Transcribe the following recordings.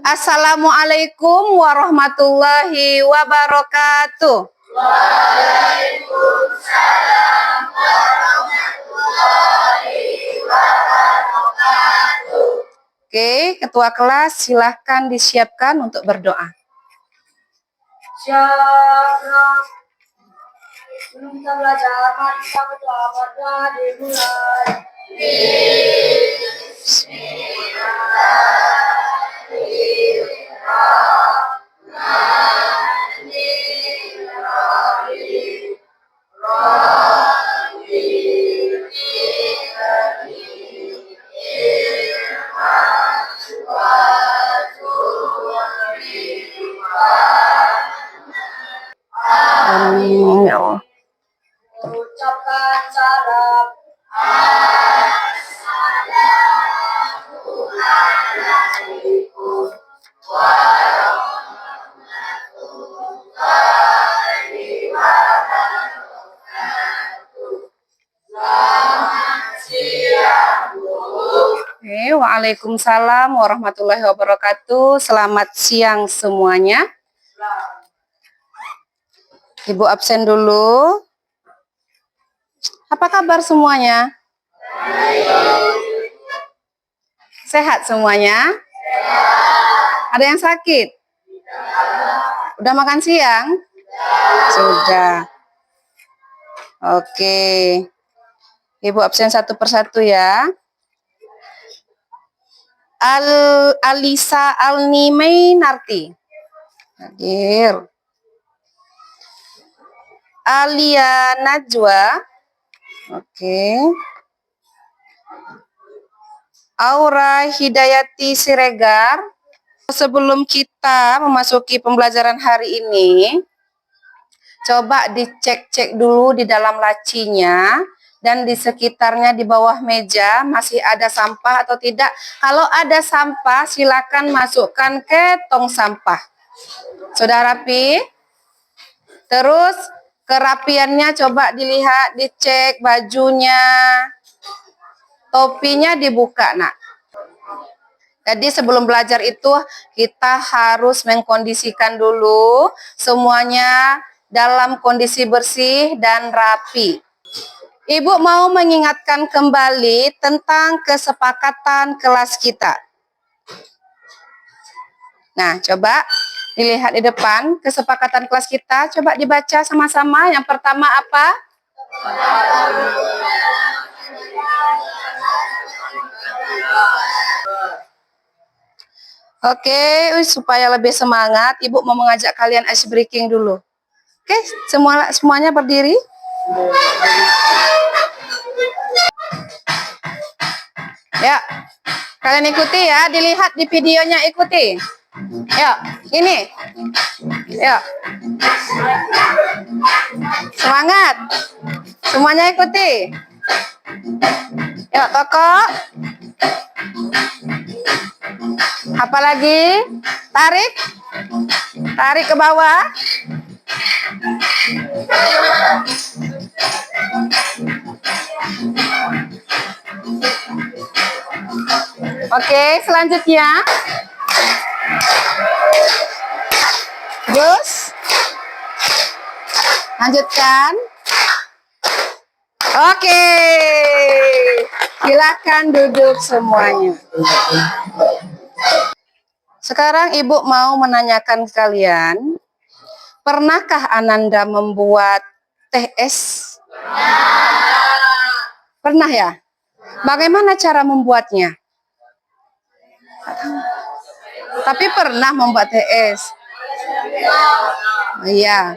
Assalamualaikum warahmatullahi wabarakatuh. Waalaikumsalam warahmatullahi wabarakatuh. Oke, ketua kelas silahkan disiapkan untuk berdoa. Sebelum kita belajar, mari kita berdoa dimulai. Amin ya Allah. Ucapkan salam. Assalamualaikum warahmatullahi wabarakatuh. Selamat siang, Bu. Waalaikumsalam warahmatullahi wabarakatuh. Selamat siang semuanya. Ibu absen dulu. Apa kabar semuanya? Sehat semuanya? Ada yang sakit? Udah makan siang? Sudah. Oke. Ibu absen satu persatu ya. Alisa Alnimei Narti. Hadir. Alia Najwa. Oke. Aura Hidayati Siregar. Sebelum kita memasuki pembelajaran hari ini, coba dicek-cek dulu di dalam lacinya dan di sekitarnya di bawah meja masih ada sampah atau tidak. Kalau ada sampah, silakan masukkan ke tong sampah. Sudah rapi? Terus kerapiannya coba dilihat, dicek bajunya, topinya dibuka, nak. Jadi sebelum belajar itu kita harus mengkondisikan dulu semuanya dalam kondisi bersih dan rapi. Ibu mau mengingatkan kembali tentang kesepakatan kelas kita. Nah, coba dilihat di depan kesepakatan kelas kita, coba dibaca sama-sama. Yang pertama apa? Oke, supaya lebih semangat, Ibu mau mengajak kalian ice breaking dulu. Oke, semuanya berdiri. Ya, kalian ikuti ya, dilihat di videonya, ikuti. Ya, ini. Ya. Semangat. Semuanya ikuti. Yuk, Toko. Apalagi? Tarik. Tarik ke bawah. Oke, selanjutnya. Terus. Lanjutkan. Oke. Silakan duduk semuanya. Sekarang Ibu mau menanyakan kalian, pernahkah Ananda membuat teh es? Pernah ya? Bagaimana cara membuatnya? Tapi pernah membuat teh es? Iya.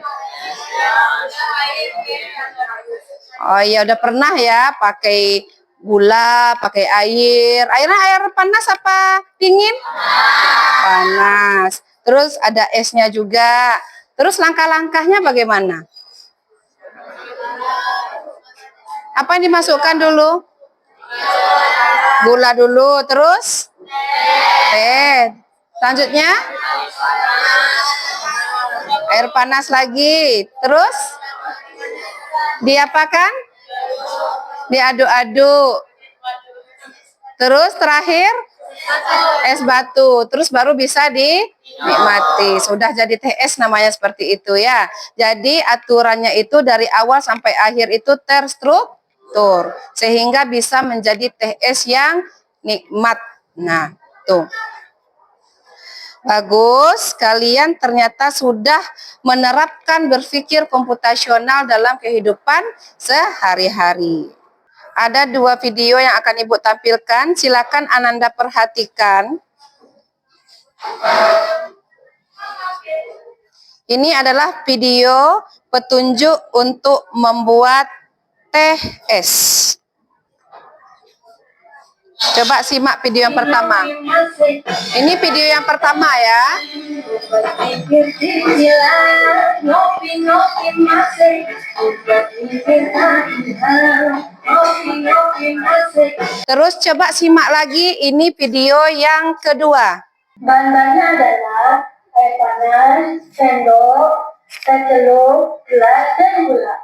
Oh iya, udah pernah ya pakai gula, pakai air. Airnya air panas apa dingin? Panas. Terus ada esnya juga. Terus langkah-langkahnya bagaimana? Apa yang dimasukkan dulu? Gula dulu, terus teh. Selanjutnya air panas lagi. Terus diapakan? Diaduk-aduk. Terus terakhir Es batu, terus baru bisa dinikmati. Sudah jadi teh es namanya seperti itu ya. Jadi aturannya itu dari awal sampai akhir itu terstruktur sehingga bisa menjadi teh es yang nikmat. Nah, tuh. Bagus, kalian ternyata sudah menerapkan berpikir komputasional dalam kehidupan sehari-hari. Ada 2 video yang akan Ibu tampilkan, silakan Ananda perhatikan. Ini adalah video petunjuk untuk membuat teh es. Coba simak video yang pertama. Ini video yang pertama ya. Terus coba simak lagi, ini video yang kedua. Bahan-bahannya adalah air panas, sendok, teh celup, gelas, dan gula.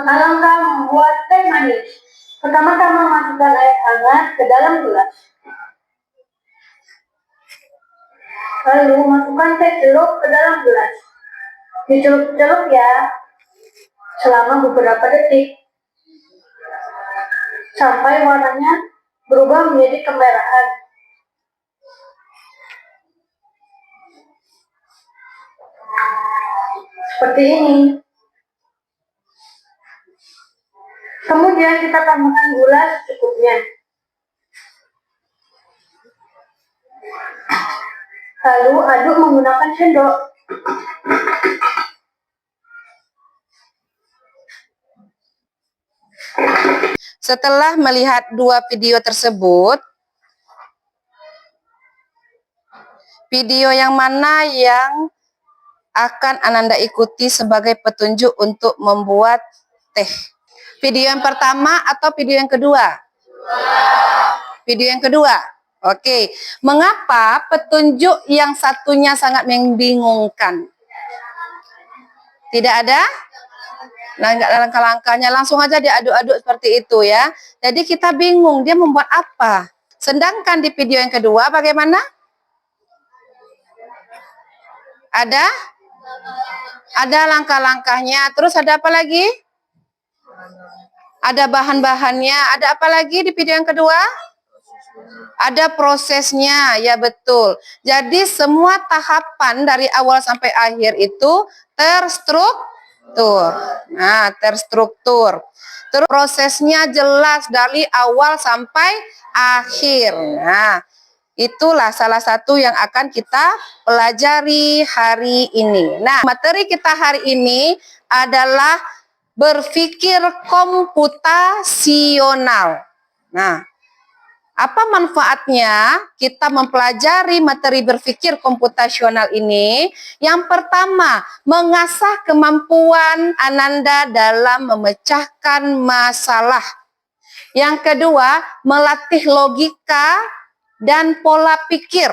Alangkah membuat teh manis. Pertama-tama masukkan air hangat ke dalam gelas. Lalu masukkan teh celup ke dalam gelas. Dicelup-celup ya, selama beberapa detik. Sampai warnanya berubah menjadi kemerahan. Seperti ini. Kemudian kita tambahkan gula secukupnya. Lalu aduk menggunakan sendok. Setelah melihat 2 video tersebut, video yang mana yang akan Ananda ikuti sebagai petunjuk untuk membuat teh? Video yang pertama atau video yang kedua? Video yang kedua. Oke. Mengapa petunjuk yang satunya sangat membingungkan? Tidak ada? Langkah-langkahnya langsung aja diaduk-aduk seperti itu ya. Jadi kita bingung dia membuat apa. Sedangkan di video yang kedua bagaimana? Ada langkah-langkahnya. Terus ada apa lagi? Ada bahan-bahannya. Ada apa lagi di video yang kedua? Ada prosesnya, ya betul. Jadi semua tahapan dari awal sampai akhir itu terstruktur. Nah, terstruktur. Terus prosesnya jelas dari awal sampai akhir. Nah, itulah salah satu yang akan kita pelajari hari ini. Nah, materi kita hari ini adalah berpikir komputasional. Nah, apa manfaatnya kita mempelajari materi berpikir komputasional ini? Yang pertama, mengasah kemampuan Ananda dalam memecahkan masalah. Yang kedua, melatih logika dan pola pikir.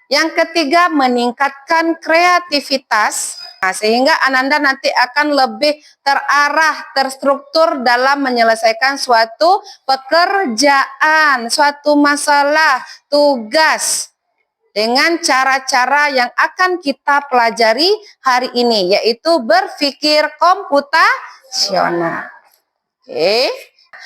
Yang ketiga, meningkatkan kreativitas. Nah, sehingga Ananda nanti akan lebih terarah, terstruktur dalam menyelesaikan suatu pekerjaan, suatu masalah, tugas. Dengan cara-cara yang akan kita pelajari hari ini, yaitu berpikir komputasional. Oke.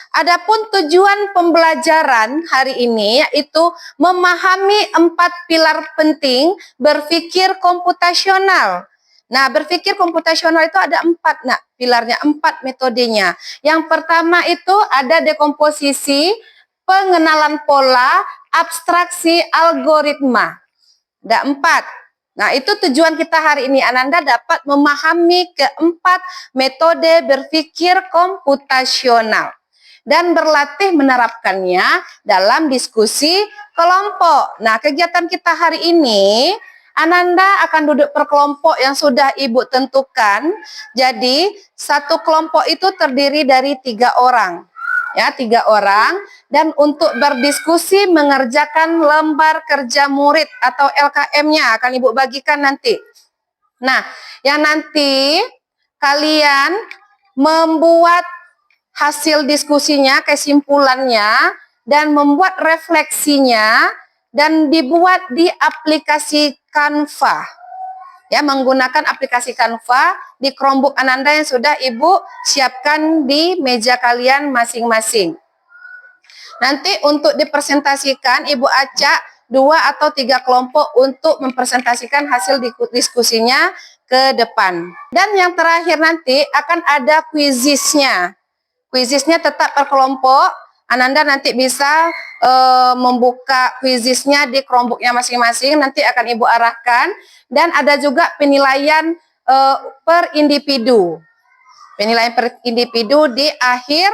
Adapun tujuan pembelajaran hari ini yaitu memahami 4 pilar penting berpikir komputasional. Nah, berpikir komputasional itu ada 4, nah, pilarnya 4 metodenya. Yang pertama itu ada dekomposisi, pengenalan pola, abstraksi, algoritma. Ada 4. Nah, itu tujuan kita hari ini. Ananda dapat memahami keempat metode berpikir komputasional dan berlatih menerapkannya dalam diskusi kelompok. Nah, kegiatan kita hari ini, Ananda akan duduk per kelompok yang sudah Ibu tentukan. Jadi, satu kelompok itu terdiri dari 3 orang. Ya, 3 orang. Dan untuk berdiskusi mengerjakan lembar kerja murid atau LKM-nya akan Ibu bagikan nanti. Nah, yang nanti kalian membuat hasil diskusinya, kesimpulannya, dan membuat refleksinya dan dibuat di aplikasi Canva. Ya, menggunakan aplikasi Canva di Chromebook Ananda yang sudah Ibu siapkan di meja kalian masing-masing. Nanti untuk dipresentasikan, Ibu acak 2 atau 3 kelompok untuk mempresentasikan hasil diskusinya ke depan. Dan yang terakhir nanti akan ada kuisisnya. Kuisisnya tetap per kelompok. Ananda nanti bisa membuka kuisisnya di Chromebooknya masing-masing. Nanti akan Ibu arahkan. Dan ada juga penilaian per individu. Penilaian per individu di akhir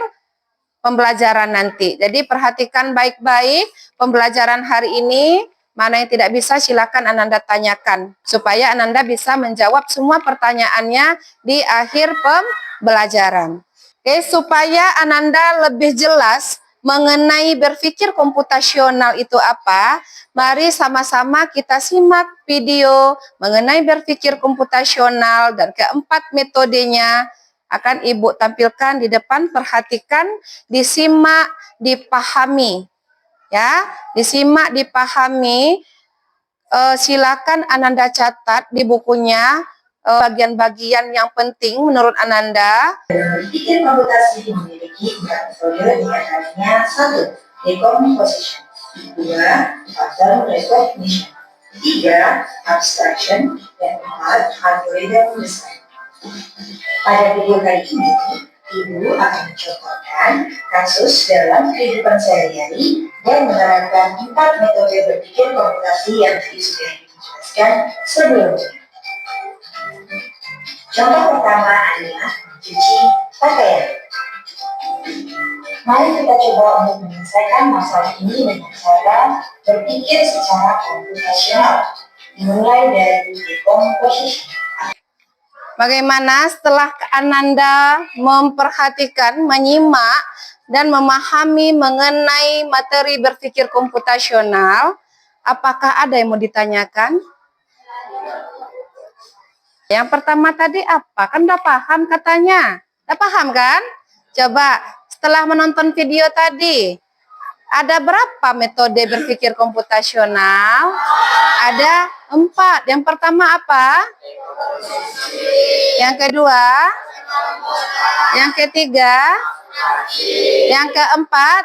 pembelajaran nanti. Jadi perhatikan baik-baik pembelajaran hari ini. Mana yang tidak bisa silakan Ananda tanyakan. Supaya Ananda bisa menjawab semua pertanyaannya di akhir pembelajaran. Oke, supaya Ananda lebih jelas mengenai berpikir komputasional itu apa, mari sama-sama kita simak video mengenai berpikir komputasional dan keempat metodenya akan Ibu tampilkan di depan. Perhatikan, disimak, dipahami. Ya, disimak, dipahami. Silakan Ananda catat di bukunya bagian-bagian yang penting menurut Ananda. Berpikir komputasi memiliki 4 metode dengan adanya 1. Decomposition, 2. Pattern recognition, 3. Abstraction, dan 4. Algorithm design. Pada video kali ini, Ibu akan mencontohkan kasus dalam kehidupan sehari-hari dan menerapkan 4 metode berpikir komputasi yang tadi sudah dijelaskan sebelumnya. Contoh pertama adalah mencuci pakaian. Mari kita coba untuk menyelesaikan masalah ini dengan cara berpikir secara komputasional, dimulai dari decomposition. Bagaimana setelah Ananda memperhatikan, menyimak, dan memahami mengenai materi berpikir komputasional, apakah ada yang mau ditanyakan? Yang pertama tadi apa? Kan udah paham katanya. Udah paham kan? Coba setelah menonton video tadi, ada berapa metode berpikir komputasional? Ada 4. Yang pertama apa? Yang kedua? Yang ketiga? Yang keempat?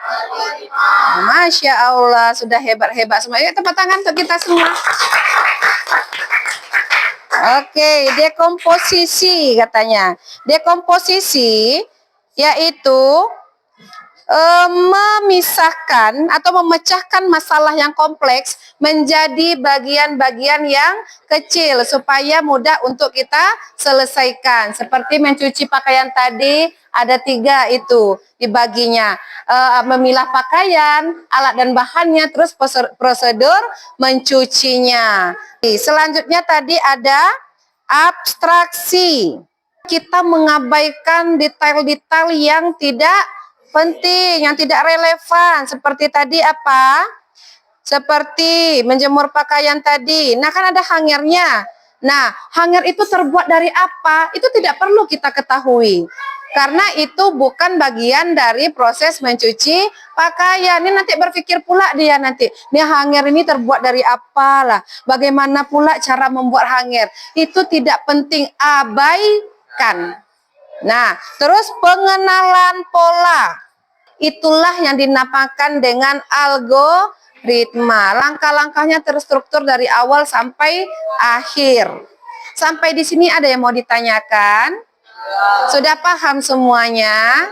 Masya Allah, sudah hebat-hebat semua. Yuk tepuk tangan untuk kita semua. Oke, dekomposisi katanya. Dekomposisi yaitu memisahkan atau memecahkan masalah yang kompleks menjadi bagian-bagian yang kecil supaya mudah untuk kita selesaikan. Seperti mencuci pakaian tadi, ada 3 itu dibaginya. Memilah pakaian, alat dan bahannya, terus prosedur mencucinya. Selanjutnya tadi ada abstraksi. Kita mengabaikan detail-detail yang tidak penting, yang tidak relevan. Seperti tadi apa? Seperti menjemur pakaian tadi. Nah, kan ada hangernya. Nah, hanger itu terbuat dari apa? Itu tidak perlu kita ketahui. Karena itu bukan bagian dari proses mencuci pakaian. Ini nanti berpikir pula dia nanti. Ini hanger ini terbuat dari apalah. Bagaimana pula cara membuat hanger. Itu tidak penting. Abaikan. Nah, terus pengenalan pola. Itulah yang dinamakan dengan algoritma. Langkah-langkahnya terstruktur dari awal sampai akhir. Sampai di sini ada yang mau ditanyakan? Sudah paham semuanya?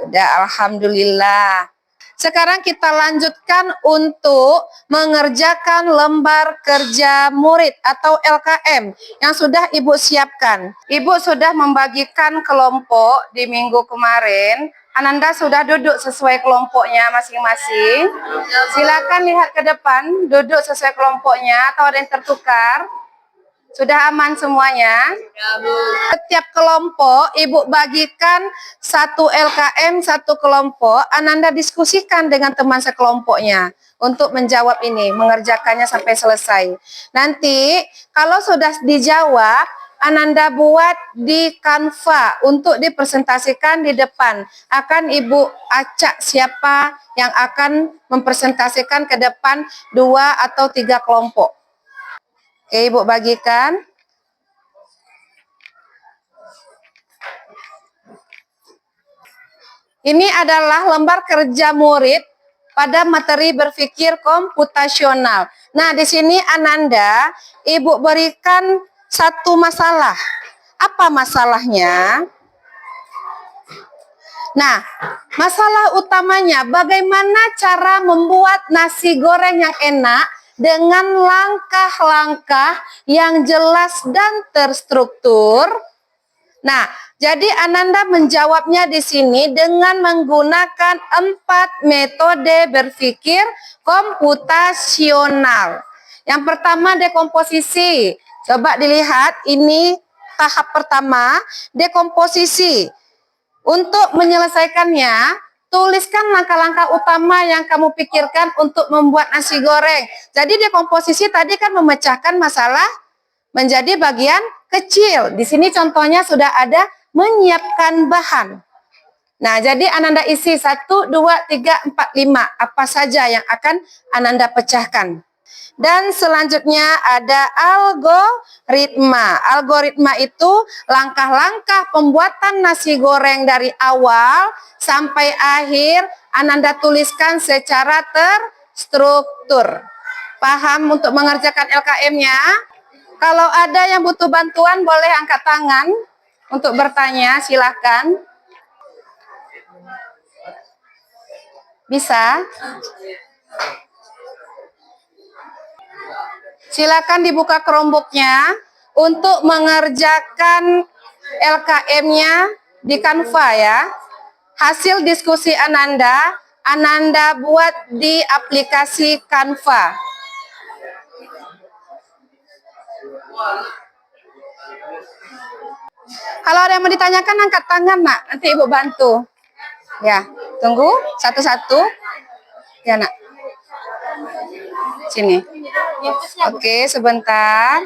Sudah, alhamdulillah. Sekarang kita lanjutkan untuk mengerjakan lembar kerja murid atau LKM yang sudah Ibu siapkan. Ibu sudah membagikan kelompok di minggu kemarin. Ananda sudah duduk sesuai kelompoknya masing-masing. Silakan lihat ke depan, duduk sesuai kelompoknya atau ada yang tertukar. Sudah aman semuanya? Setiap kelompok Ibu bagikan 1 LKM, 1 kelompok. Ananda diskusikan dengan teman sekelompoknya untuk menjawab ini, mengerjakannya sampai selesai. Nanti kalau sudah dijawab, Ananda buat di Canva untuk dipresentasikan di depan. Akan Ibu acak siapa yang akan mempresentasikan ke depan 2 atau 3 kelompok. Oke, Ibu bagikan. Ini adalah lembar kerja murid pada materi berpikir komputasional. Nah, di sini Ananda, Ibu berikan satu masalah. Apa masalahnya? Nah, masalah utamanya bagaimana cara membuat nasi goreng yang enak dengan langkah-langkah yang jelas dan terstruktur. Nah, jadi Ananda menjawabnya di sini dengan menggunakan 4 metode berpikir komputasional. Yang pertama dekomposisi. Coba dilihat, ini tahap pertama, dekomposisi. Untuk menyelesaikannya, tuliskan langkah-langkah utama yang kamu pikirkan untuk membuat nasi goreng. Jadi dekomposisi tadi kan memecahkan masalah menjadi bagian kecil. Di sini contohnya sudah ada menyiapkan bahan. Nah, jadi Ananda isi 1, 2, 3, 4, 5. Apa saja yang akan Ananda pecahkan. Dan selanjutnya ada algoritma. Algoritma itu langkah-langkah pembuatan nasi goreng dari awal sampai akhir Ananda tuliskan secara terstruktur. Paham untuk mengerjakan LKM-nya? Kalau ada yang butuh bantuan boleh angkat tangan untuk bertanya, silakan. Bisa? Silakan dibuka Chromebook-nya untuk mengerjakan LKM-nya di Canva ya. Hasil diskusi Ananda buat di aplikasi Canva. Kalau ada yang mau ditanyakan, angkat tangan, Nak. Nanti Ibu bantu. Ya, tunggu satu-satu. Ya, Nak. Sini. Oke, sebentar.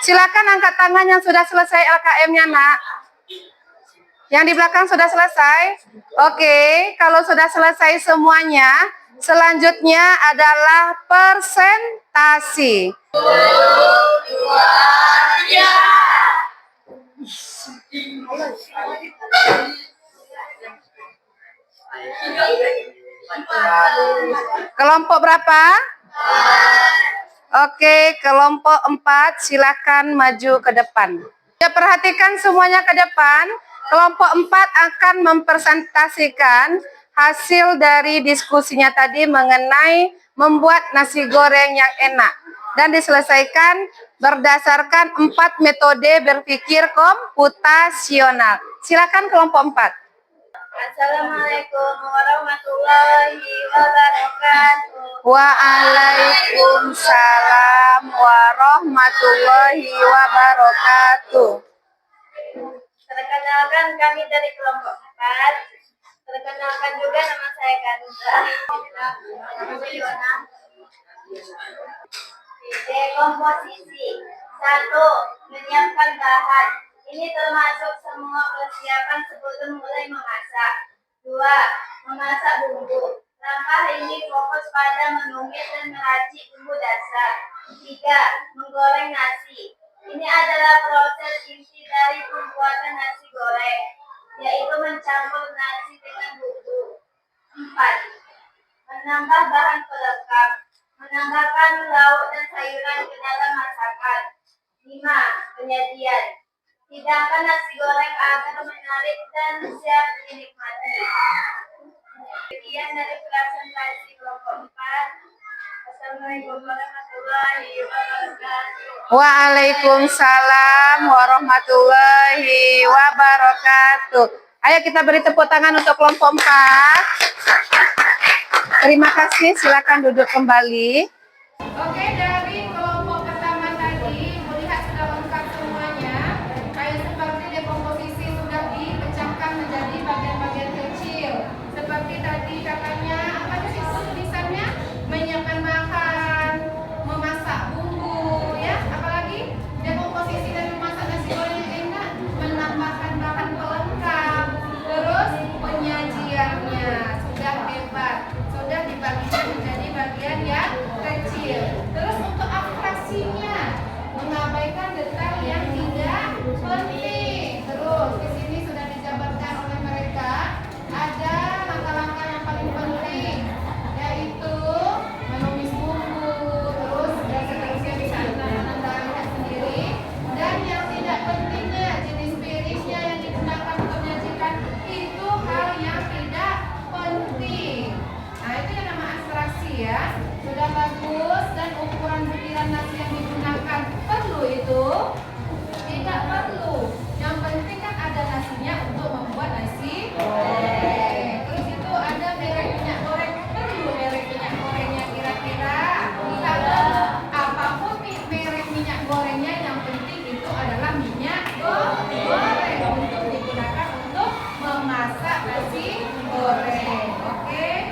Silakan angkat tangan yang sudah selesai LKM-nya, Nak. Yang di belakang sudah selesai? Oke, kalau sudah selesai semuanya, selanjutnya adalah presentasi. Kelompok berapa? Oke, kelompok 4 silakan maju ke depan. Ya, perhatikan semuanya ke depan. Kelompok 4 akan mempresentasikan hasil dari diskusinya tadi mengenai membuat nasi goreng yang enak. Dan diselesaikan berdasarkan 4 metode berpikir komputasional. Silakan kelompok 4. Assalamualaikum warahmatullahi wabarakatuh. Waalaikumsalam warahmatullahi wabarakatuh. Perkenalkan kami dari kelompok 4. Perkenalkan juga nama saya Kanza. Dekomposisi. 1. Menyiapkan bahan. Ini termasuk semua persiapan sebelum mulai memasak. 2. Memasak bumbu. Langkah ini fokus pada menumis dan meracik bumbu dasar. 3. Menggoreng nasi. Ini adalah proses inti dari pembuatan nasi goreng, yaitu mencampur nasi dengan bumbu. 4. Menambah bahan pelengkap. Menambahkan lauk dan sayuran ke dalam masakan. 5. Penyajian. Hidangkan nasi goreng agar menarik dan siap dinikmati. Sekian dari presentasi kelompok 4. Assalamualaikum warahmatullahi wabarakatuh. Waalaikumsalam warahmatullahi wabarakatuh. Ayo kita beri tepuk tangan untuk kelompok 4. Terima kasih, silakan duduk kembali. Oke, dari kelompok pertama tadi, melihat sudah lengkap semuanya. Kayak seperti dekomposisi sudah dipecahkan menjadi bagian-bagian kecil. Seperti tadi katanya, apa sih tulisannya? Menyiapkan bahan, memasak bumbu, yang bagus dan ukuran butiran nasi yang digunakan perlu itu? Tidak perlu. Yang penting kan ada nasinya untuk membuat nasi goreng. Terus itu ada merek minyak goreng. Perlu merek minyak gorengnya kira-kira? Tidak. Apapun merek minyak gorengnya, yang penting itu adalah minyak goreng untuk digunakan untuk memasak nasi goreng. Oke?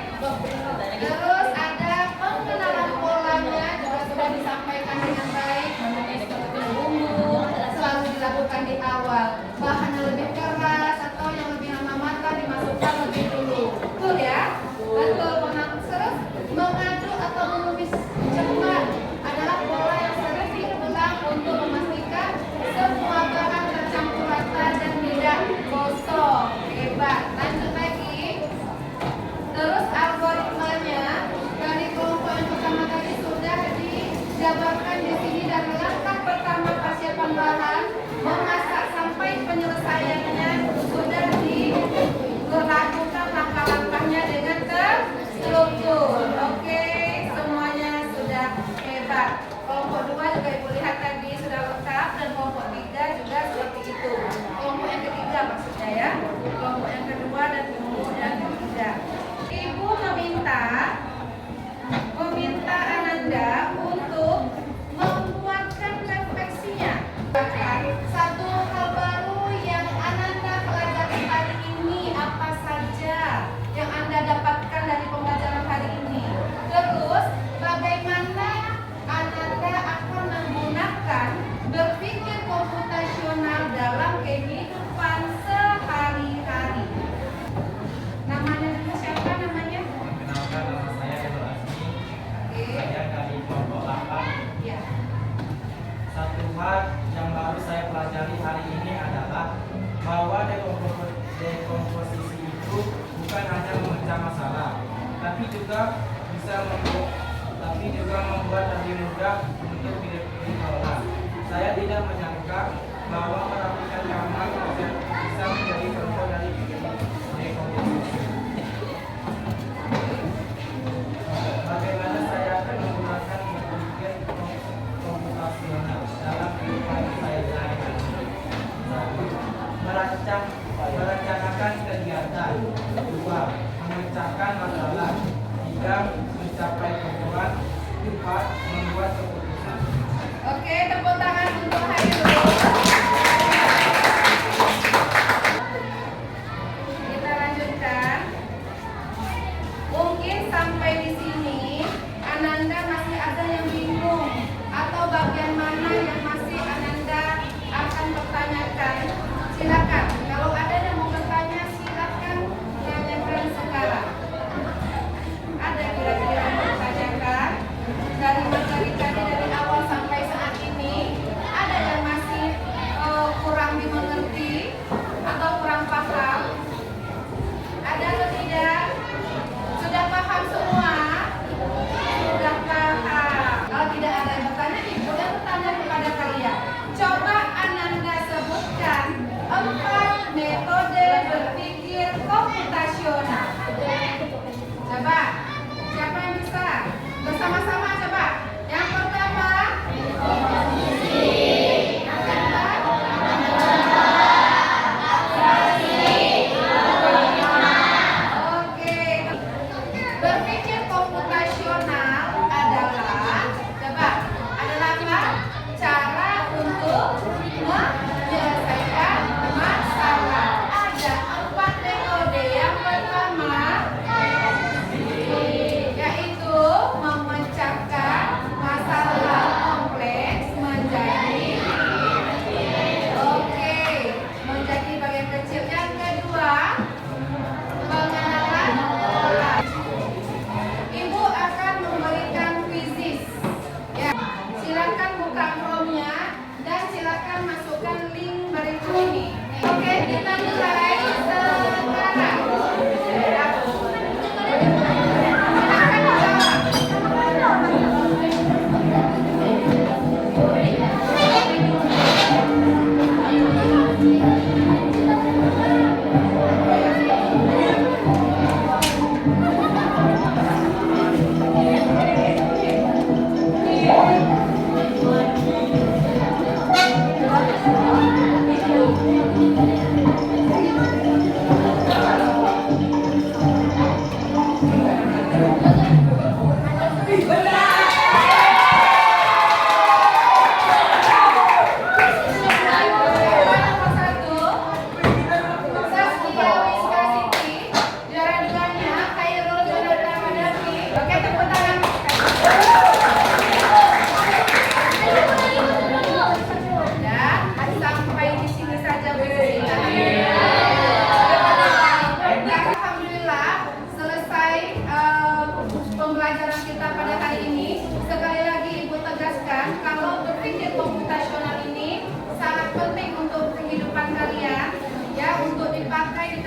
Terus ada pengenalan polanya juga sudah disampaikan dengan baik. Seperti bumbu selalu dilakukan di awal. Bahan yang lebih keras atau yang lebih lama matang dimasukkan lebih dulu. Betul ya? Betul. Terus mengaduk atau menumis cepat adalah pola yang sering diulang untuk memastikan semua bahan tercampur rata dan tidak gosong. Hebat. Lanjut lagi. Terus algoritmanya dari kelompok yang pertama tadi sudah dijabarkan di sini, dan langkah pertama persiapan bahan memasak sampai penyelesaiannya sudah dilakukan langkah-langkahnya dengan terstruktur. Oke, semuanya sudah hebat. Kelompok 2 juga ibu lihat tadi sudah lengkap, dan kelompok 3 juga seperti itu. Kelompok yang ketiga maksudnya ya. Kelompok yang kedua dan kelompok yang ketiga. Ibu meminta Ananda untuk membuatkan refleksinya. Satu hal baru yang Ananda pelajari hari ini apa saja yang Anda dapatkan dari pembelajaran hari ini. Terus bagaimana Ananda akan menggunakan berpikir komputasional dalam kehidupan sehari-hari. Namanya dulu siapa namanya? Perkenalkan, nama saya Edo Asmi. Oke. Saya dari kelompok 8. Ya. Satu hal yang baru saya pelajari hari ini adalah bahwa dekomposisi itu bukan hanya memecah masalah, tapi juga membuat lebih mudah untuk dikelola. Saya tidak menyangka bahwa merapikan kamar bisa menjadi contoh dari dekomposisi. Bagaimana saya akan menggunakan berpikir komputasional dalam kehidupan saya sehari-hari? Satu, merencanakan kegiatan. 2, memecahkan masalah. 3, mencapai tujuan. 4, membuat keputusan. Oke, tepuk tangan untuk Hairul. Kita lanjutkan. Mungkin sampai di sini Ananda masih ada yang bingung atau bagian mana yang masih Ananda akan pertanyakan. Silakan. Kalau ada yang mau bertanya, silakan tanyakan sekarang. Ada kira-kira yang mau bertanyakan dari materi tadi dari awal sampai saat ini? Ada yang masih kurang dimengerti atau kurang paham? Ada atau tidak? Sudah paham semua? Sudah paham. Kalau tidak ada yang bertanya, ibu yang bertanya kepada kalian. Coba Ananda sebutkan 4 metode berpikir komputasional. Coba, siapa yang bisa? Bersama-sama coba.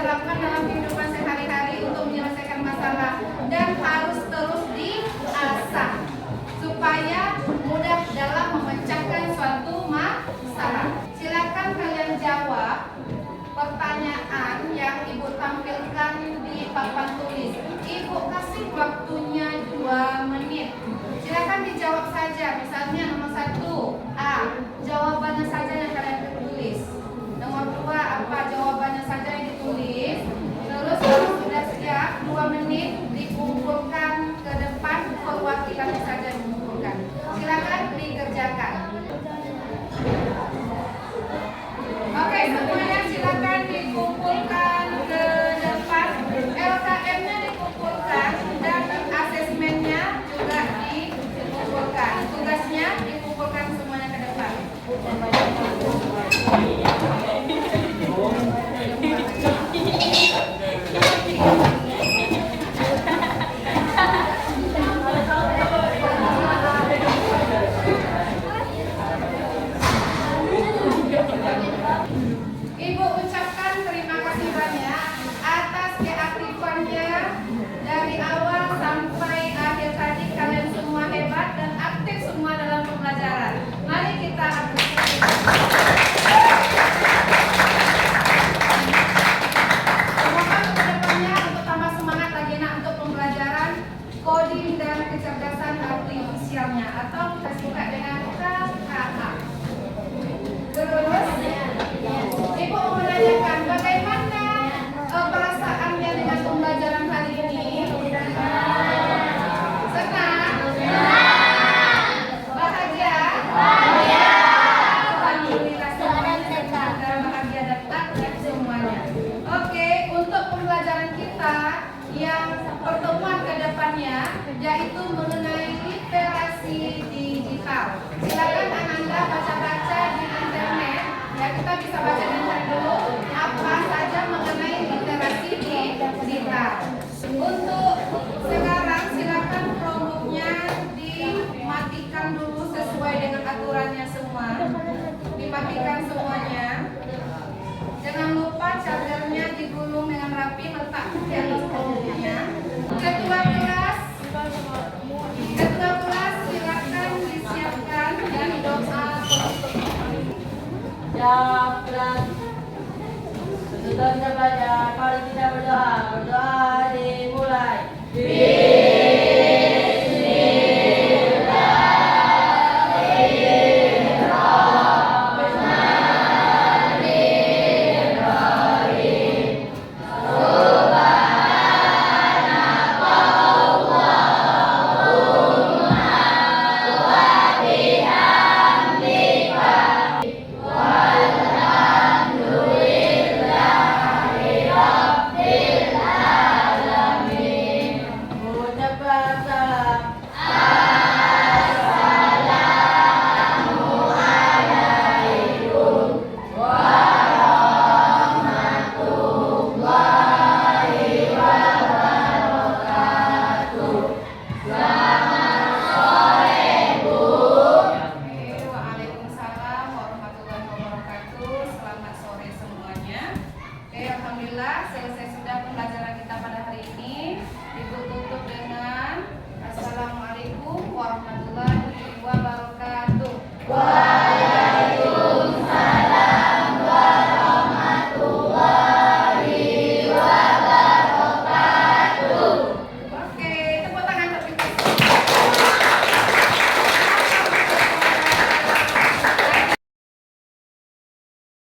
terapkan dalam kehidupan sehari-hari untuk menyelesaikan masalah dan harus terus diasah supaya mudah dalam memecahkan suatu masalah. Silakan kalian jawab pertanyaan yang Ibu tampilkan di papan tulis. Ibu kasih waktunya 2 menit. Silakan dijawab saja. Misalnya nomor 1 A, jawabannya saja yang kalian tulis. Nomor 2 apa jawabannya saja yang ditulis. Terus kalau sudah siap 2 menit dikumpulkan ke depan, perwakilannya saja dikumpulkan. Silakan dikerjakan. Oke, semuanya silakan dikumpulkan ke depan. LKM-nya dikumpulkan dan asesmennya juga dikumpulkan. Tugasnya dikumpulkan semuanya ke depan. Ibu ucapkan terima kasih banyak atas keaktifannya dari awal sampai akhir tadi. Kalian semua hebat dan aktif semua dalam pembelajaran. Mari kita apresiasi. Semoga kedepannya untuk tambah semangat lagi nak untuk pembelajaran coding dan kecerdasan artifisialnya atau kita singkat dengan KKA. Terus Ibu mau menanyakan bagaimana perasaannya dengan pembelajaran hari ini? Senang? Bahagia? Alhamdulillah semuanya senang dan bahagia dan aktif semuanya. Oke, untuk pembelajaran kita yang pertemuan ke depannya yaitu mengenai literasi digital. Silakan Ananda baca-baca di internet. Ya, kita bisa baca di internet dulu apa saja mengenai literasi digital. Untuk sekarang silakan Chromebook-nya dimatikan dulu sesuai dengan aturannya semua. Dimatikan semuanya. Jangan lupa chargernya digulung dengan rapi, letak di atas Chromebook-nya. Ketua kelas silakan disiapkan dan doa penutup. Jawab kelas. Tutup saja. Kalau tidak berdoa dimulai. Ucapkan salam. Waalaikumsalam warahmatullahi wabarakatuh. Selamat sore semuanya. Oke, alhamdulillah selesai sudah pembelajaran